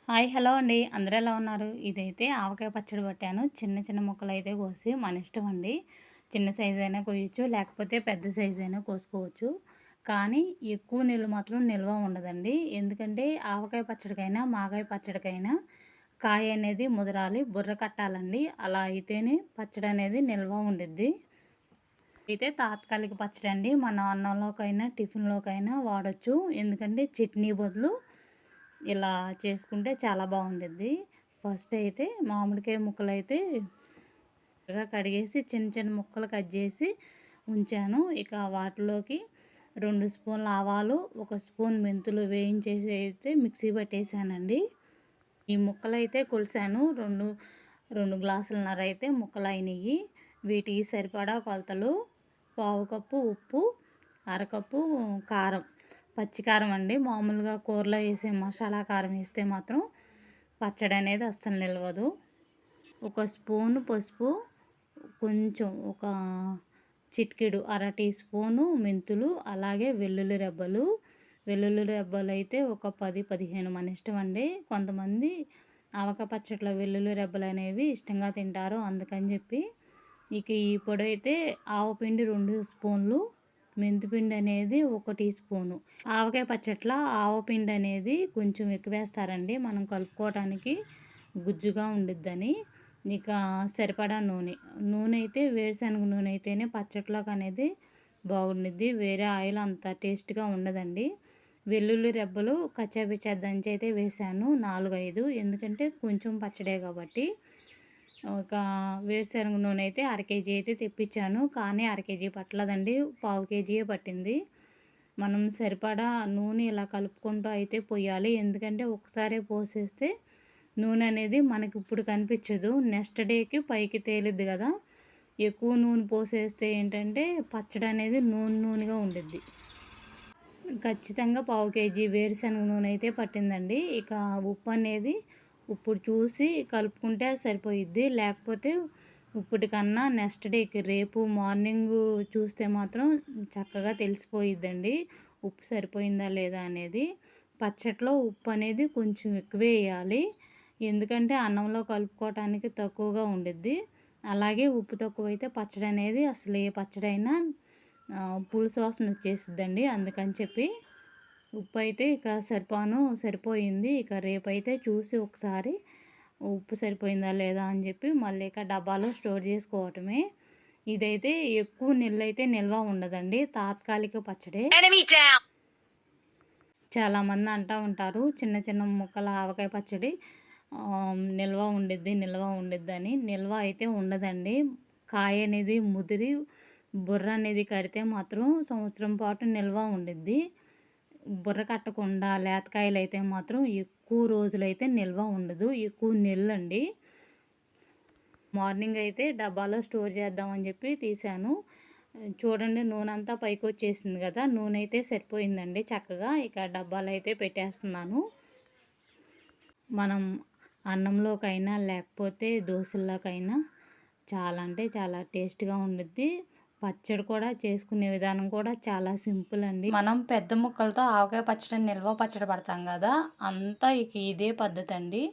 Hi hello అండి. అందరూ ఎలా ఉన్నారు? ఇదైతే ఆవకాయ పచ్చడి పట్టాను. చిన్న చిన్న ముక్కలైతే కోసి మన ఇష్టం అండి. చిన్న సైజ్ అయినా కోయొచ్చు, లేకపోతే పెద్ద సైజ్ అయినా కోసుకోవచ్చు. కానీ ఎక్కువ నీళ్ళు మాత్రం నిల్వ ఉండదండి. ఎందుకంటే ఆవకాయ పచ్చడికైనా, మాగాయ పచ్చడికైనా కాయ అనేది ముదరాలి, బుర్ర కట్టాలండి. అలా అయితేనే పచ్చడి అనేది నిల్వ ఉండిద్ది. అయితే తాత్కాలిక పచ్చడి అండి. మన అన్నంలోకైనా, టిఫిన్‌లోకైనా వాడొచ్చు. ఎందుకంటే చట్నీ బదులు ఇలా చేసుకుంటే చాలా బాగుండిద్ది. ఫస్ట్ అయితే మామిడికాయ ముక్కలైతే కడిగేసి చిన్న చిన్న ముక్కలు కట్ చేసి ఉంచాను. ఇక వాటిలోకి 2 స్పూన్ల ఆవాలు, 1 స్పూన్ మెంతులు వేయించేసి అయితే మిక్సీ పట్టేసానండి. ఈ ముక్కలైతే కొలిసాను. 2 గ్లాసులన్నర అయితే ముక్కలయినయి. వీటికి సరిపడా కొలతలు: పావు కప్పు ఉప్పు, అరకప్పు కారం, పచ్చికారం అండి. మామూలుగా కూరలో వేసే మసాలా కారం వేస్తే మాత్రం పచ్చడి అనేది అస్సలు నిలవదు. 1 స్పూను పసుపు, కొంచెం ఒక చిటికెడు అర టీ స్పూను మెంతులు, అలాగే వెల్లుల్లి రెబ్బలు అయితే ఒక 10, 15 మన ఇష్టం అండి. కొంతమంది ఆవకాయ పచ్చడిలో వెల్లుల్లి రెబ్బలు అనేవి ఇష్టంగా తింటారు, అందుకని చెప్పి. ఇక ఈ పొడి అయితే ఆవపిండి 2 స్పూన్లు, మెంతిపిండి అనేది 1 టీ స్పూను. ఆవకాయ పచ్చట్లో ఆవపిండి అనేది కొంచెం ఎక్కువ వేస్తారండి, మనం కలుపుకోవడానికి గుజ్జుగా ఉండిద్దని. ఇక సరిపడా నూనె అయితే వేరుశనగ నూనె అయితేనే పచ్చట్లోకి అనేది బాగుండిద్ది. వేరే ఆయిల్ అంత టేస్ట్గా ఉండదండి. వెల్లుల్లి రెబ్బలు కచ్చాపిచ్చా దంచి అయితే వేసాను 4, 5, ఎందుకంటే కొంచెం పచ్చడే కాబట్టి. ఒక వేరుశనగ నూనె అయితే అర కేజీ అయితే తెప్పించాను, కానీ అర కేజీ పట్టలేదండి, పావు కేజీయే పట్టింది. మనం సరిపడా నూనె ఇలా కలుపుకుంటూ అయితే పోయాలి. ఎందుకంటే ఒకసారి పోసేస్తే నూనె అనేది మనకి ఇప్పుడు కనిపించదు, నెక్స్ట్ డేకి పైకి తేలిద్ది కదా. ఎక్కువ నూనె పోసేస్తే ఏంటంటే పచ్చడి అనేది నూనెగా ఉండిద్ది. ఖచ్చితంగా పావు కేజీ వేరుశనగ నూనె అయితే పట్టిందండి. ఇక ఉప్పు అనేది ఇప్పుడు చూసి కలుపుకుంటే సరిపోయిద్ది, లేకపోతే ఇప్పటికన్నా నెక్స్ట్ డేకి రేపు మార్నింగు చూస్తే మాత్రం చక్కగా తెలిసిపోయిద్దండి ఉప్పు సరిపోయిందా లేదా అనేది. పచ్చట్లో ఉప్పు అనేది కొంచెం ఎక్కువే వేయాలి, ఎందుకంటే అన్నంలో కలుపుకోవటానికి తక్కువగా ఉండిద్ది. అలాగే ఉప్పు తక్కువైతే పచ్చడి అనేది అసలు ఏ పచ్చడైనా పులుసు వాసన వచ్చేసిద్దండి. అందుకని చెప్పి ఉప్పు అయితే ఇక సరిపోయింది. ఇక రేపైతే చూసి ఒకసారి ఉప్పు సరిపోయిందా లేదా అని చెప్పి మళ్ళీ ఇక డబ్బాలో స్టోర్ చేసుకోవటమే. ఇదైతే ఎక్కువ అయితే నిల్వ ఉండదండి, తాత్కాలిక పచ్చడే. చాలామంది అంటూ ఉంటారు చిన్న చిన్న ముక్కల ఆవకాయ పచ్చడి నిల్వ ఉండిద్ది అని. నిల్వ అయితే ఉండదండి. కాయ అనేది ముదిరి బుర్ర అనేది కడితే మాత్రం సంవత్సరం పాటు నిల్వ ఉండిద్ది. బుర్ర కట్టకుండా లేతకాయలు అయితే మాత్రం ఎక్కువ రోజులైతే నిల్వ ఉండదు, ఎక్కువ నెల్లండి. మార్నింగ్ అయితే డబ్బాలో స్టోర్ చేద్దామని చెప్పి తీసాను. చూడండి నూనె అంతా పైకి వచ్చేసింది కదా, నూనె అయితే సరిపోయిందండి చక్కగా. ఇక డబ్బాలు అయితే పెట్టేస్తున్నాను. మనం అన్నంలోకైనా లేకపోతే దోశల్లోకైనా చాలా అంటే చాలా టేస్ట్గా ఉండిద్ది. పచ్చడి కూడా చేసుకునే విధానం కూడా చాలా సింపుల్ అండి. మనం పెద్ద ముక్కలతో ఆవకాయ పచ్చడి నిల్వ పచ్చడి పడతాం కదా, అంతా ఇక ఇదే పద్ధతి అండి.